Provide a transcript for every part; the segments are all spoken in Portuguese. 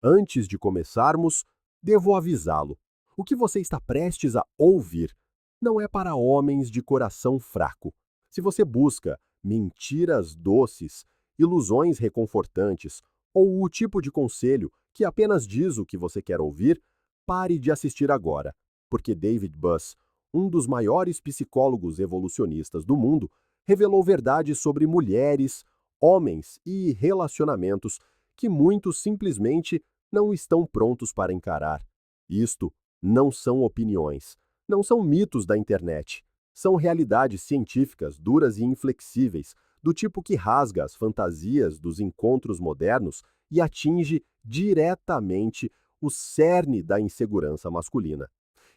Antes de começarmos, devo avisá-lo. O que você está prestes a ouvir não é para homens de coração fraco. Se você busca mentiras doces, ilusões reconfortantes ou o tipo de conselho que apenas diz o que você quer ouvir, pare de assistir agora, porque David Buss, um dos maiores psicólogos evolucionistas do mundo, revelou verdades sobre mulheres, homens e relacionamentos que muitos simplesmente não estão prontos para encarar. Isto não são opiniões, não são mitos da internet. São realidades científicas duras e inflexíveis, do tipo que rasga as fantasias dos encontros modernos e atinge diretamente o cerne da insegurança masculina.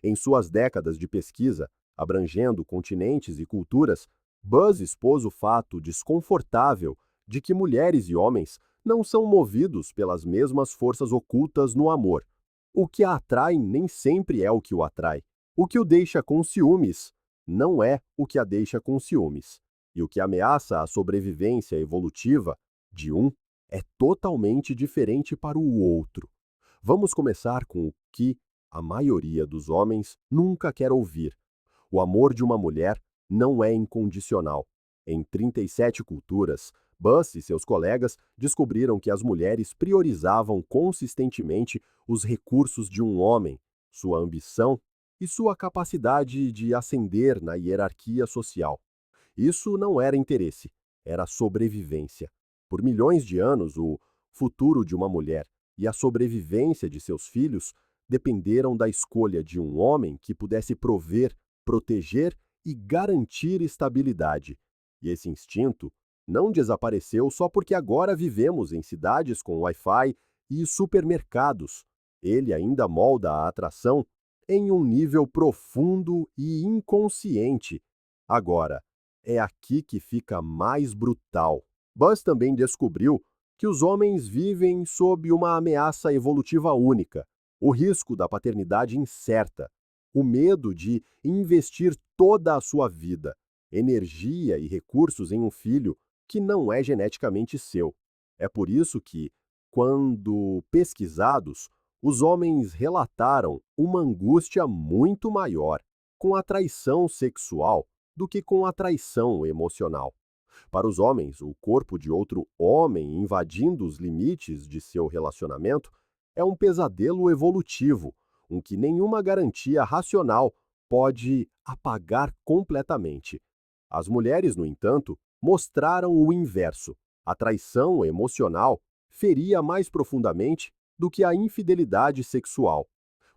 Em suas décadas de pesquisa, abrangendo continentes e culturas, Buzz expôs o fato desconfortável de que mulheres e homens não são movidos pelas mesmas forças ocultas no amor. O que a atrai nem sempre é o que o atrai. O que o deixa com ciúmes não é o que a deixa com ciúmes. E o que ameaça a sobrevivência evolutiva de um é totalmente diferente para o outro. Vamos começar com o que a maioria dos homens nunca quer ouvir. O amor de uma mulher não é incondicional. Em 37 culturas, Buss e seus colegas descobriram que as mulheres priorizavam consistentemente os recursos de um homem, sua ambição e sua capacidade de ascender na hierarquia social. Isso não era interesse, era sobrevivência. Por milhões de anos, o futuro de uma mulher e a sobrevivência de seus filhos dependeram da escolha de um homem que pudesse prover, proteger e garantir estabilidade. E esse instinto não desapareceu só porque agora vivemos em cidades com Wi-Fi e supermercados. Ele ainda molda a atração em um nível profundo e inconsciente. Agora, é aqui que fica mais brutal. Buzz também descobriu que os homens vivem sob uma ameaça evolutiva única: o risco da paternidade incerta, o medo de investir toda a sua vida, energia e recursos em um filho que não é geneticamente seu. É por isso que, quando pesquisados, os homens relataram uma angústia muito maior com a traição sexual do que com a traição emocional. Para os homens, o corpo de outro homem invadindo os limites de seu relacionamento é um pesadelo evolutivo, um que nenhuma garantia racional pode apagar completamente. As mulheres, no entanto, mostraram o inverso. A traição emocional feria mais profundamente do que a infidelidade sexual.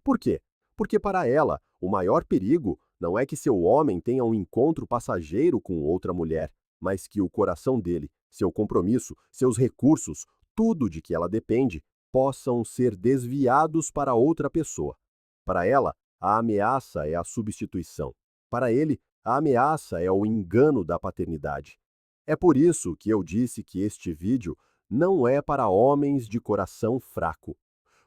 Por quê? Porque para ela, o maior perigo não é que seu homem tenha um encontro passageiro com outra mulher, mas que o coração dele, seu compromisso, seus recursos, tudo de que ela depende, possam ser desviados para outra pessoa. Para ela, a ameaça é a substituição. Para ele, a ameaça é o engano da paternidade. É por isso que eu disse que este vídeo não é para homens de coração fraco.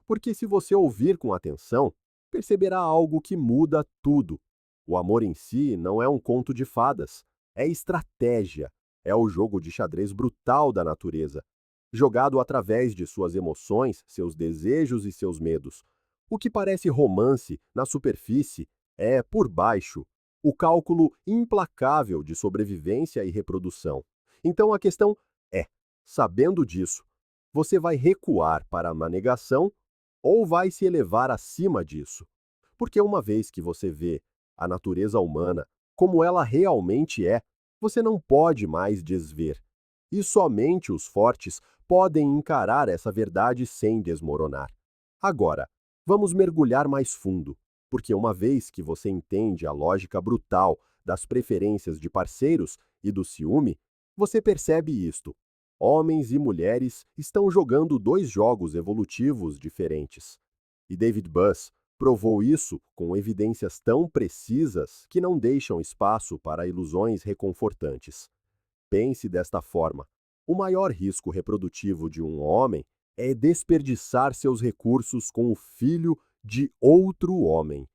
Porque se você ouvir com atenção, perceberá algo que muda tudo. O amor em si não é um conto de fadas, é estratégia, é o jogo de xadrez brutal da natureza, jogado através de suas emoções, seus desejos e seus medos. O que parece romance na superfície é, por baixo, o cálculo implacável de sobrevivência e reprodução. Então a questão é, sabendo disso, você vai recuar para uma negação ou vai se elevar acima disso? Porque uma vez que você vê a natureza humana como ela realmente é, você não pode mais desver. E somente os fortes podem encarar essa verdade sem desmoronar. Agora, vamos mergulhar mais fundo, porque uma vez que você entende a lógica brutal das preferências de parceiros e do ciúme, você percebe isto. Homens e mulheres estão jogando dois jogos evolutivos diferentes. E David Buss provou isso com evidências tão precisas que não deixam espaço para ilusões reconfortantes. Pense desta forma: o maior risco reprodutivo de um homem é desperdiçar seus recursos com o filho de outro homem.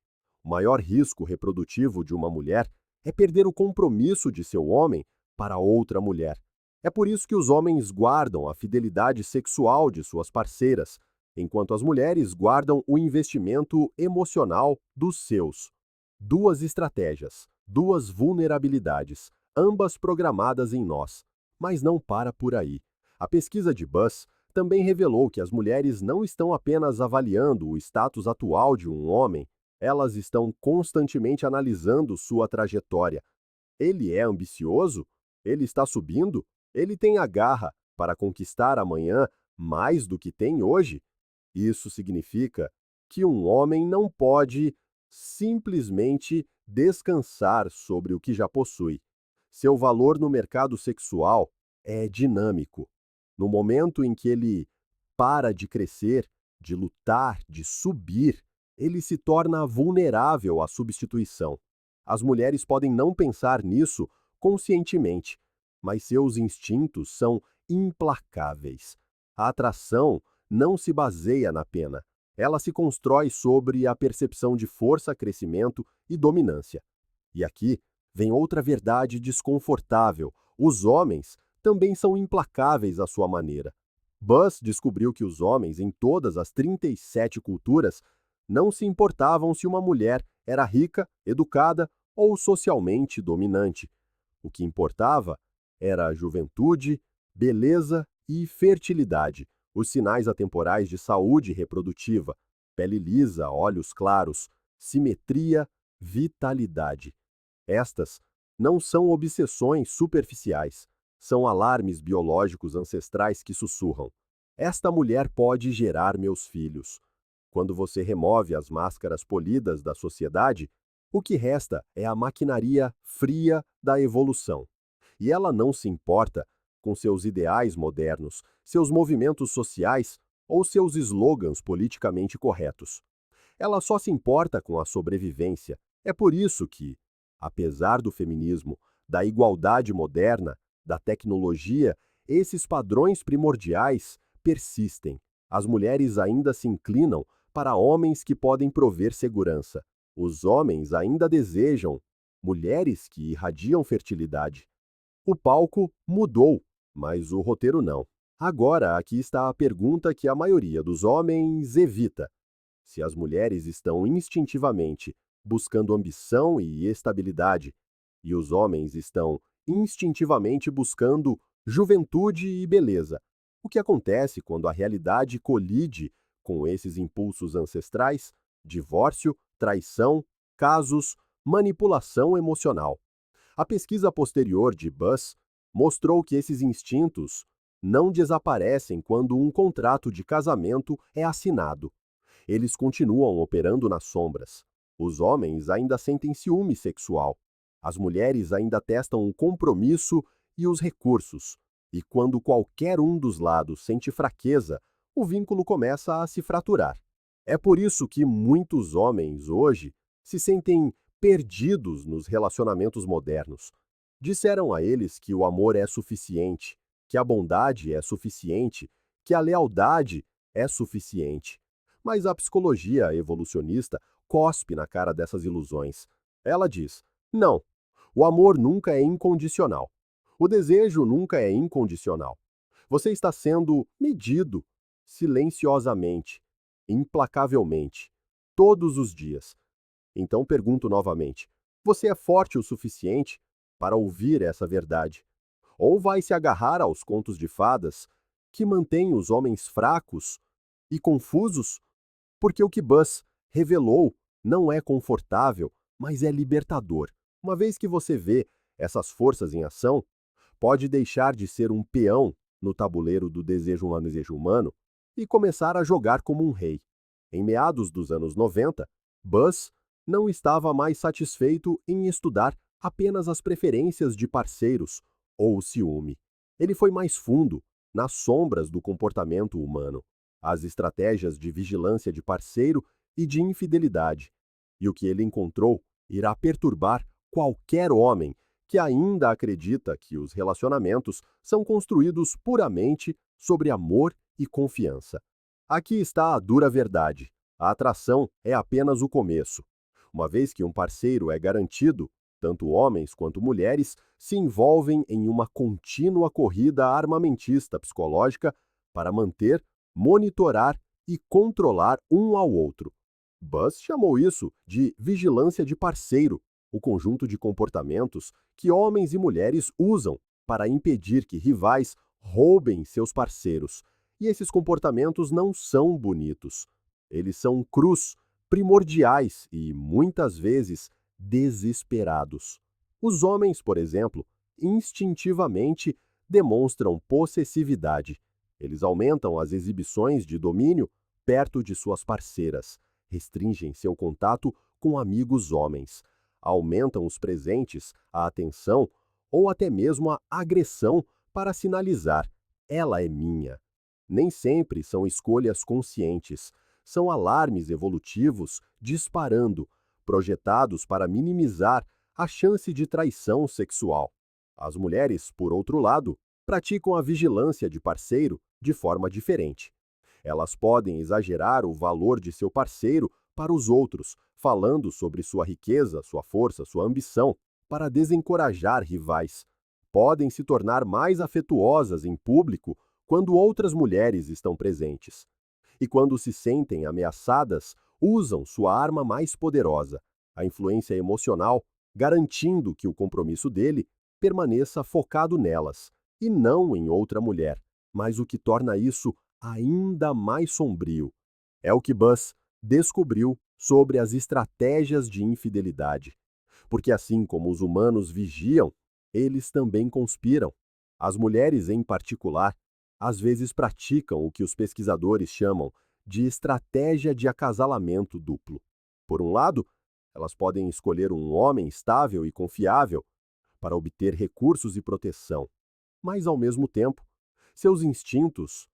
O maior risco reprodutivo de uma mulher é perder o compromisso de seu homem para outra mulher. É por isso que os homens guardam a fidelidade sexual de suas parceiras, enquanto as mulheres guardam o investimento emocional dos seus. Duas estratégias, duas vulnerabilidades, ambas programadas em nós. Mas não para por aí. A pesquisa de Buss também revelou que as mulheres não estão apenas avaliando o status atual de um homem, elas estão constantemente analisando sua trajetória. Ele é ambicioso? Ele está subindo? Ele tem a garra para conquistar amanhã mais do que tem hoje? Isso significa que um homem não pode simplesmente descansar sobre o que já possui. Seu valor no mercado sexual é dinâmico. No momento em que ele para de crescer, de lutar, de subir, ele se torna vulnerável à substituição. As mulheres podem não pensar nisso conscientemente, mas seus instintos são implacáveis. A atração não se baseia na pena. Ela se constrói sobre a percepção de força, crescimento e dominância. E aqui vem outra verdade desconfortável. Os homens também são implacáveis à sua maneira. Buss descobriu que os homens, em todas as 37 culturas, não se importavam se uma mulher era rica, educada ou socialmente dominante. O que importava era a juventude, beleza e fertilidade, os sinais atemporais de saúde reprodutiva, pele lisa, olhos claros, simetria, vitalidade. Estas não são obsessões superficiais, são alarmes biológicos ancestrais que sussurram: esta mulher pode gerar meus filhos. Quando você remove as máscaras polidas da sociedade, o que resta é a maquinaria fria da evolução. E ela não se importa com seus ideais modernos, seus movimentos sociais ou seus slogans politicamente corretos. Ela só se importa com a sobrevivência. É por isso que, apesar do feminismo, da igualdade moderna, da tecnologia, esses padrões primordiais persistem. As mulheres ainda se inclinam para homens que podem prover segurança. Os homens ainda desejam mulheres que irradiam fertilidade. O palco mudou, mas o roteiro não. Agora, aqui está a pergunta que a maioria dos homens evita. Se as mulheres estão instintivamente buscando ambição e estabilidade, e os homens estão instintivamente buscando juventude e beleza, o que acontece quando a realidade colide com esses impulsos ancestrais? Divórcio, traição, casos, manipulação emocional. A pesquisa posterior de Buss mostrou que esses instintos não desaparecem quando um contrato de casamento é assinado. Eles continuam operando nas sombras. Os homens ainda sentem ciúme sexual. As mulheres ainda testam o compromisso e os recursos. E quando qualquer um dos lados sente fraqueza, o vínculo começa a se fraturar. É por isso que muitos homens hoje se sentem perdidos nos relacionamentos modernos. Disseram a eles que o amor é suficiente, que a bondade é suficiente, que a lealdade é suficiente. Mas a psicologia evolucionista cospe na cara dessas ilusões. Ela diz: não, o amor nunca é incondicional. O desejo nunca é incondicional. Você está sendo medido silenciosamente, implacavelmente, todos os dias. Então pergunto novamente: você é forte o suficiente para ouvir essa verdade? Ou vai se agarrar aos contos de fadas que mantêm os homens fracos e confusos? Porque o que Buss revelou não é confortável, mas é libertador. Uma vez que você vê essas forças em ação, pode deixar de ser um peão no tabuleiro do desejo humano e começar a jogar como um rei. Em meados dos anos 90, Buss não estava mais satisfeito em estudar apenas as preferências de parceiros ou o ciúme. Ele foi mais fundo, nas sombras do comportamento humano, as estratégias de vigilância de parceiro e de infidelidade. E o que ele encontrou irá perturbar qualquer homem que ainda acredita que os relacionamentos são construídos puramente sobre amor e confiança. Aqui está a dura verdade: a atração é apenas o começo. Uma vez que um parceiro é garantido, tanto homens quanto mulheres se envolvem em uma contínua corrida armamentista psicológica para manter, monitorar e controlar um ao outro. Buzz chamou isso de vigilância de parceiro, o conjunto de comportamentos que homens e mulheres usam para impedir que rivais roubem seus parceiros. E esses comportamentos não são bonitos. Eles são crus, primordiais e, muitas vezes, desesperados. Os homens, por exemplo, instintivamente demonstram possessividade. Eles aumentam as exibições de domínio perto de suas parceiras, restringem seu contato com amigos homens, aumentam os presentes, a atenção ou até mesmo a agressão para sinalizar: ela é minha. Nem sempre são escolhas conscientes, são alarmes evolutivos disparando, projetados para minimizar a chance de traição sexual. As mulheres, por outro lado, praticam a vigilância de parceiro de forma diferente. Elas podem exagerar o valor de seu parceiro para os outros, falando sobre sua riqueza, sua força, sua ambição, para desencorajar rivais. Podem se tornar mais afetuosas em público quando outras mulheres estão presentes. E quando se sentem ameaçadas, usam sua arma mais poderosa, a influência emocional, garantindo que o compromisso dele permaneça focado nelas, e não em outra mulher. Mas o que torna isso ainda mais sombrio é o que Buzz descobriu sobre as estratégias de infidelidade. Porque assim como os humanos vigiam, eles também conspiram. As mulheres, em particular, às vezes praticam o que os pesquisadores chamam de estratégia de acasalamento duplo. Por um lado, elas podem escolher um homem estável e confiável para obter recursos e proteção, mas, ao mesmo tempo, seus instintos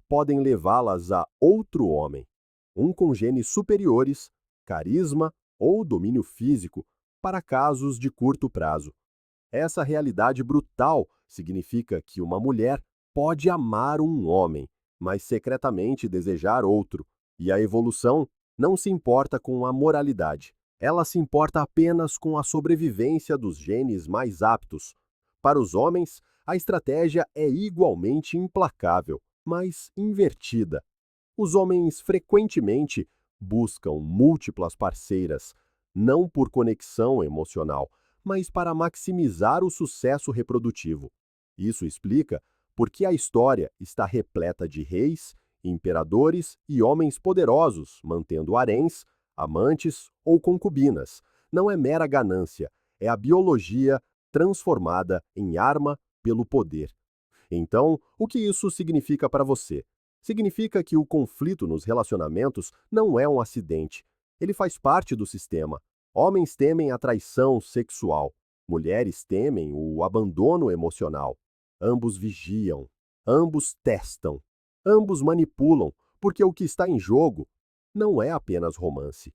podem levá-las a outro homem, um com genes superiores, carisma ou domínio físico, para casos de curto prazo. Essa realidade brutal significa que uma mulher pode amar um homem, mas secretamente desejar outro, e a evolução não se importa com a moralidade. Ela se importa apenas com a sobrevivência dos genes mais aptos. Para os homens, a estratégia é igualmente implacável, mas invertida. Os homens frequentemente buscam múltiplas parceiras, não por conexão emocional, mas para maximizar o sucesso reprodutivo. Isso explica por que a história está repleta de reis, imperadores e homens poderosos mantendo haréns, amantes ou concubinas. Não é mera ganância, é a biologia transformada em arma pelo poder. Então, o que isso significa para você? Significa que o conflito nos relacionamentos não é um acidente. Ele faz parte do sistema. Homens temem a traição sexual. Mulheres temem o abandono emocional. Ambos vigiam. Ambos testam. Ambos manipulam, porque o que está em jogo não é apenas romance.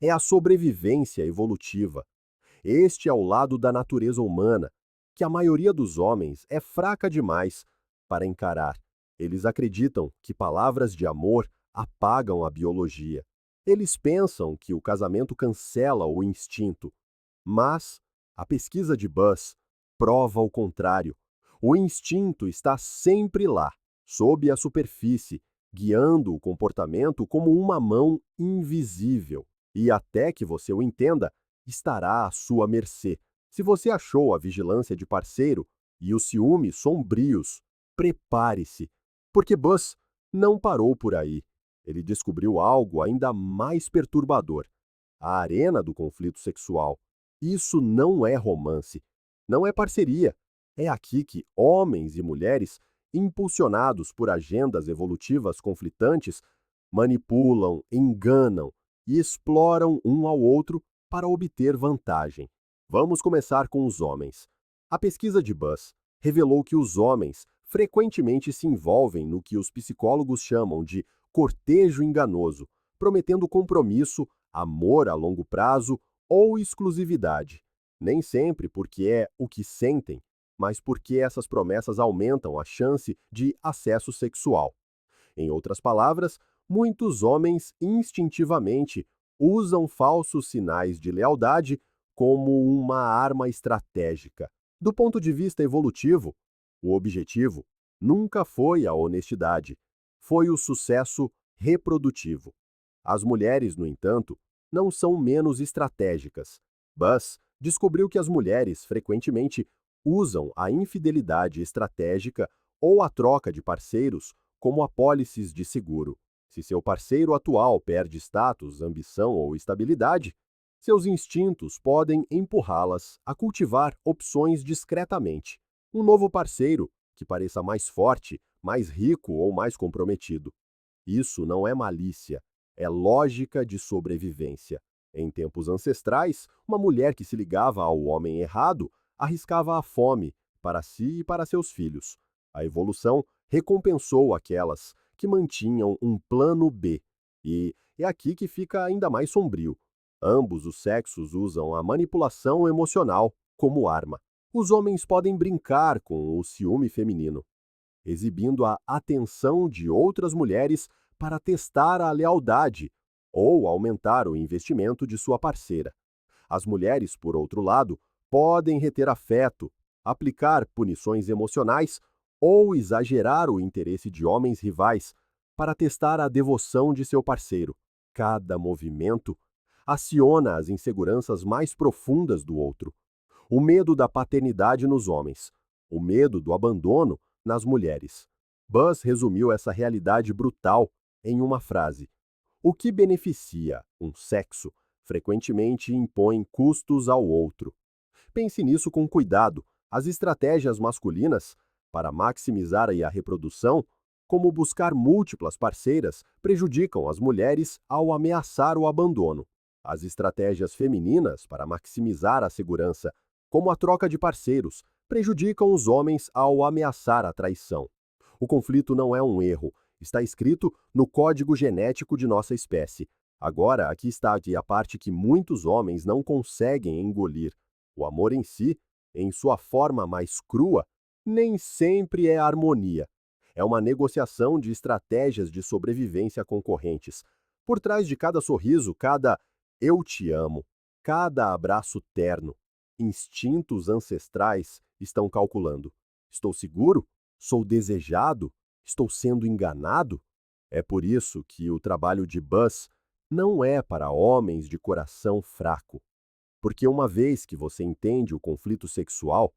É a sobrevivência evolutiva. Este é o lado da natureza humana, que a maioria dos homens é fraca demais para encarar. Eles acreditam que palavras de amor apagam a biologia. Eles pensam que o casamento cancela o instinto. Mas a pesquisa de Buzz prova o contrário. O instinto está sempre lá, sob a superfície, guiando o comportamento como uma mão invisível. E até que você o entenda, estará à sua mercê. Se você achou a vigilância de parceiro e os ciúmes sombrios, prepare-se, porque Buzz não parou por aí. Ele descobriu algo ainda mais perturbador: a arena do conflito sexual. Isso não é romance, não é parceria. É aqui que homens e mulheres, impulsionados por agendas evolutivas conflitantes, manipulam, enganam e exploram um ao outro para obter vantagem. Vamos começar com os homens. A pesquisa de Buzz revelou que os homens frequentemente se envolvem no que os psicólogos chamam de cortejo enganoso, prometendo compromisso, amor a longo prazo ou exclusividade. Nem sempre porque é o que sentem, mas porque essas promessas aumentam a chance de acesso sexual. Em outras palavras, muitos homens instintivamente usam falsos sinais de lealdade como uma arma estratégica. Do ponto de vista evolutivo, o objetivo nunca foi a honestidade, foi o sucesso reprodutivo. As mulheres, no entanto, não são menos estratégicas. Buss descobriu que as mulheres frequentemente usam a infidelidade estratégica ou a troca de parceiros como apólices de seguro. Se seu parceiro atual perde status, ambição ou estabilidade, seus instintos podem empurrá-las a cultivar opções discretamente. Um novo parceiro que pareça mais forte, mais rico ou mais comprometido. Isso não é malícia, é lógica de sobrevivência. Em tempos ancestrais, uma mulher que se ligava ao homem errado arriscava a fome para si e para seus filhos. A evolução recompensou aquelas que mantinham um plano B. E é aqui que fica ainda mais sombrio. Ambos os sexos usam a manipulação emocional como arma. Os homens podem brincar com o ciúme feminino, exibindo a atenção de outras mulheres para testar a lealdade ou aumentar o investimento de sua parceira. As mulheres, por outro lado, podem reter afeto, aplicar punições emocionais ou exagerar o interesse de homens rivais para testar a devoção de seu parceiro. Cada movimento aciona as inseguranças mais profundas do outro. O medo da paternidade nos homens, o medo do abandono nas mulheres. Buss resumiu essa realidade brutal em uma frase: o que beneficia um sexo frequentemente impõe custos ao outro. Pense nisso com cuidado. As estratégias masculinas para maximizar a reprodução, como buscar múltiplas parceiras, prejudicam as mulheres ao ameaçar o abandono. As estratégias femininas para maximizar a segurança, como a troca de parceiros, prejudicam os homens ao ameaçar a traição. O conflito não é um erro, está escrito no código genético de nossa espécie. Agora, aqui está a parte que muitos homens não conseguem engolir. O amor em si, em sua forma mais crua, nem sempre é harmonia. É uma negociação de estratégias de sobrevivência concorrentes. Por trás de cada sorriso, cada "eu te amo", cada abraço terno, instintos ancestrais estão calculando: estou seguro? Sou desejado? Estou sendo enganado? É por isso que o trabalho de Buss não é para homens de coração fraco. Porque uma vez que você entende o conflito sexual,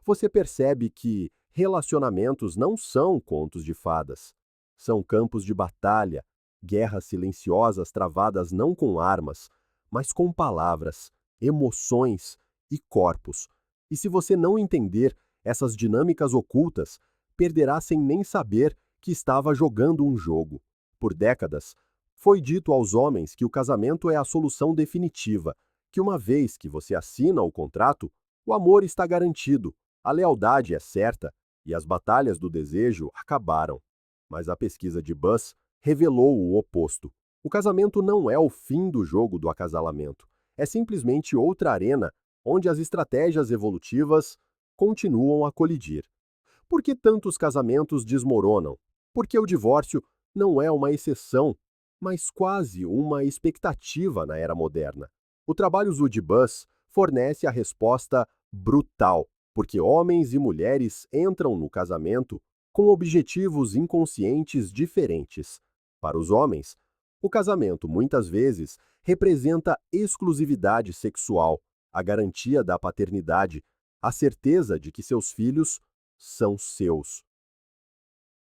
você percebe que relacionamentos não são contos de fadas. São campos de batalha, guerras silenciosas travadas não com armas, mas com palavras, emoções e corpos. E se você não entender essas dinâmicas ocultas, perderá sem nem saber que estava jogando um jogo. Por décadas, foi dito aos homens que o casamento é a solução definitiva, que uma vez que você assina o contrato, o amor está garantido, a lealdade é certa e as batalhas do desejo acabaram. Mas a pesquisa de Buss revelou o oposto. O casamento não é o fim do jogo do acasalamento, é simplesmente outra arena onde as estratégias evolutivas continuam a colidir. Por que tantos casamentos desmoronam? Porque o divórcio não é uma exceção, mas quase uma expectativa na era moderna. O trabalho de Buss fornece a resposta brutal, porque homens e mulheres entram no casamento com objetivos inconscientes diferentes. Para os homens, o casamento muitas vezes representa exclusividade sexual, a garantia da paternidade, a certeza de que seus filhos são seus.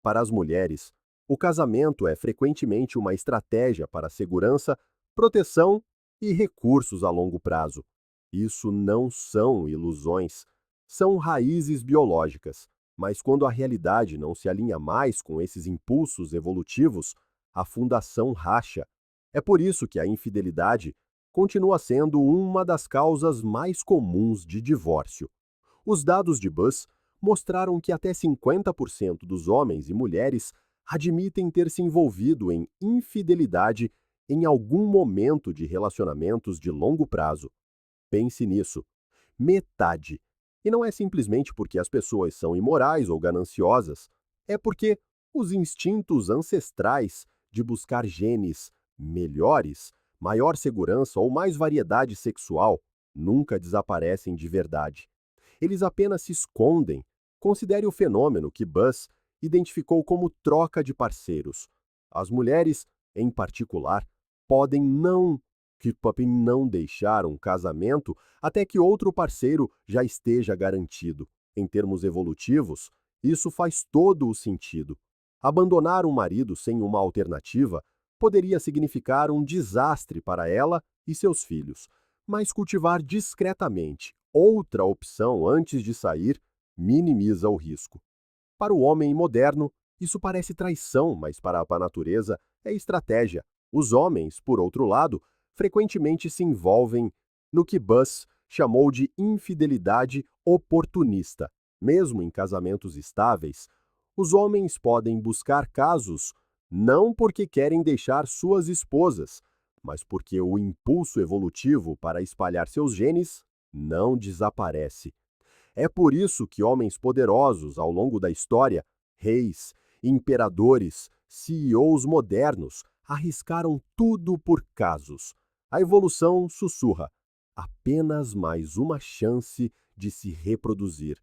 Para as mulheres, o casamento é frequentemente uma estratégia para segurança, proteção e recursos a longo prazo. Isso não são ilusões, são raízes biológicas. Mas quando a realidade não se alinha mais com esses impulsos evolutivos, a fundação racha. É por isso que a infidelidade continua sendo uma das causas mais comuns de divórcio. Os dados de Buss mostraram que até 50% dos homens e mulheres admitem ter se envolvido em infidelidade em algum momento de relacionamentos de longo prazo. Pense nisso. Metade. E não é simplesmente porque as pessoas são imorais ou gananciosas, é porque os instintos ancestrais de buscar genes melhores, maior segurança ou mais variedade sexual nunca desaparecem de verdade. Eles apenas se escondem. Considere o fenômeno que Buss identificou como troca de parceiros. As mulheres em particular, podem não deixar um casamento até que outro parceiro já esteja garantido. Em termos evolutivos, isso faz todo o sentido. Abandonar um marido sem uma alternativa poderia significar um desastre para ela e seus filhos, mas cultivar discretamente outra opção antes de sair minimiza o risco. Para o homem moderno, isso parece traição, mas para a natureza é estratégia. Os homens, por outro lado, frequentemente se envolvem no que Buss chamou de infidelidade oportunista. Mesmo em casamentos estáveis, os homens podem buscar casos não porque querem deixar suas esposas, mas porque o impulso evolutivo para espalhar seus genes não desaparece. É por isso que homens poderosos ao longo da história, reis, imperadores, CEOs modernos, arriscaram tudo por casos. A evolução sussurra: apenas mais uma chance de se reproduzir.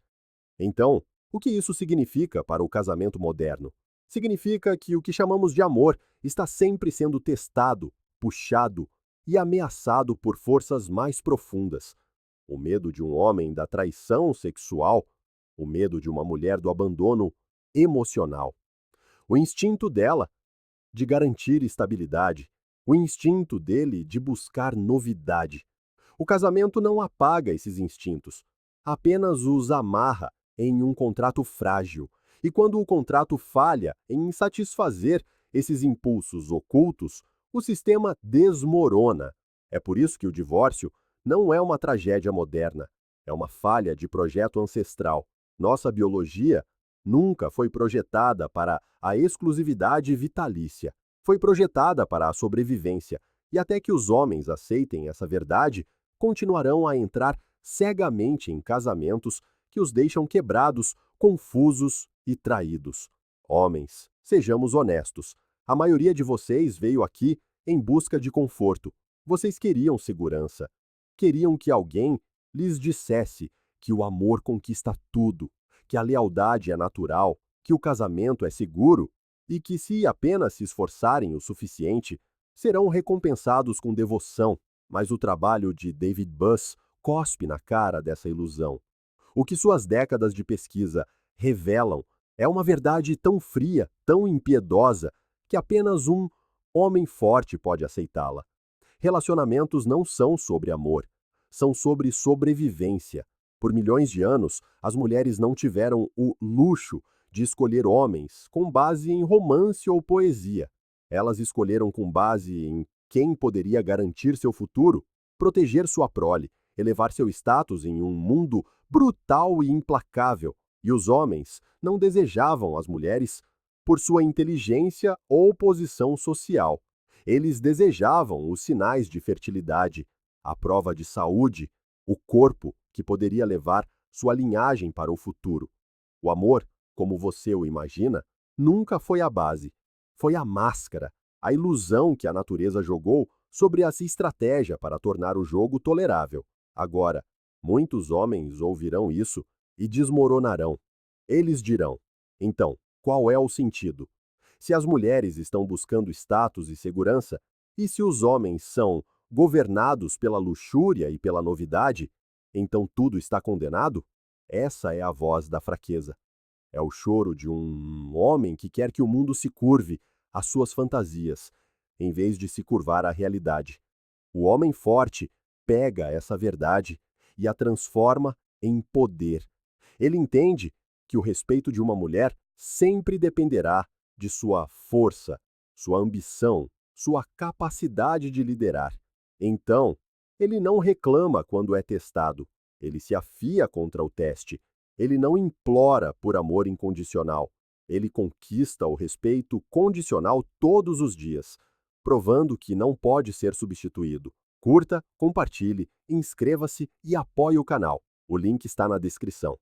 Então, o que isso significa para o casamento moderno? Significa que o que chamamos de amor está sempre sendo testado, puxado e ameaçado por forças mais profundas. O medo de um homem da traição sexual, o medo de uma mulher do abandono emocional, o instinto dela de garantir estabilidade, o instinto dele de buscar novidade. O casamento não apaga esses instintos, apenas os amarra em um contrato frágil. E quando o contrato falha em satisfazer esses impulsos ocultos, o sistema desmorona. É por isso que o divórcio não é uma tragédia moderna, é uma falha de projeto ancestral. Nossa biologia nunca foi projetada para a exclusividade vitalícia. Foi projetada para a sobrevivência. E até que os homens aceitem essa verdade, continuarão a entrar cegamente em casamentos que os deixam quebrados, confusos e traídos. Homens, sejamos honestos. A maioria de vocês veio aqui em busca de conforto. Vocês queriam segurança. Queriam que alguém lhes dissesse que o amor conquista tudo, que a lealdade é natural, que o casamento é seguro e que, se apenas se esforçarem o suficiente, serão recompensados com devoção. Mas o trabalho de David Buss cospe na cara dessa ilusão. O que suas décadas de pesquisa revelam é uma verdade tão fria, tão impiedosa, que apenas um homem forte pode aceitá-la. Relacionamentos não são sobre amor, são sobre sobrevivência. Por milhões de anos, as mulheres não tiveram o luxo de escolher homens com base em romance ou poesia. Elas escolheram com base em quem poderia garantir seu futuro, proteger sua prole, elevar seu status em um mundo brutal e implacável. E os homens não desejavam as mulheres por sua inteligência ou posição social. Eles desejavam os sinais de fertilidade, a prova de saúde, o corpo que poderia levar sua linhagem para o futuro. O amor, como você o imagina, nunca foi a base. Foi a máscara, a ilusão que a natureza jogou sobre essa estratégia para tornar o jogo tolerável. Agora, muitos homens ouvirão isso e desmoronarão. Eles dirão: então, qual é o sentido? Se as mulheres estão buscando status e segurança, e se os homens são governados pela luxúria e pela novidade, então tudo está condenado? Essa é a voz da fraqueza. É o choro de um homem que quer que o mundo se curve às suas fantasias, em vez de se curvar à realidade. O homem forte pega essa verdade e a transforma em poder. Ele entende que o respeito de uma mulher sempre dependerá de sua força, sua ambição, sua capacidade de liderar. Então, ele não reclama quando é testado, ele se afia contra o teste. Ele não implora por amor incondicional. Ele conquista o respeito condicional todos os dias, provando que não pode ser substituído. Curta, compartilhe, inscreva-se e apoie o canal. O link está na descrição.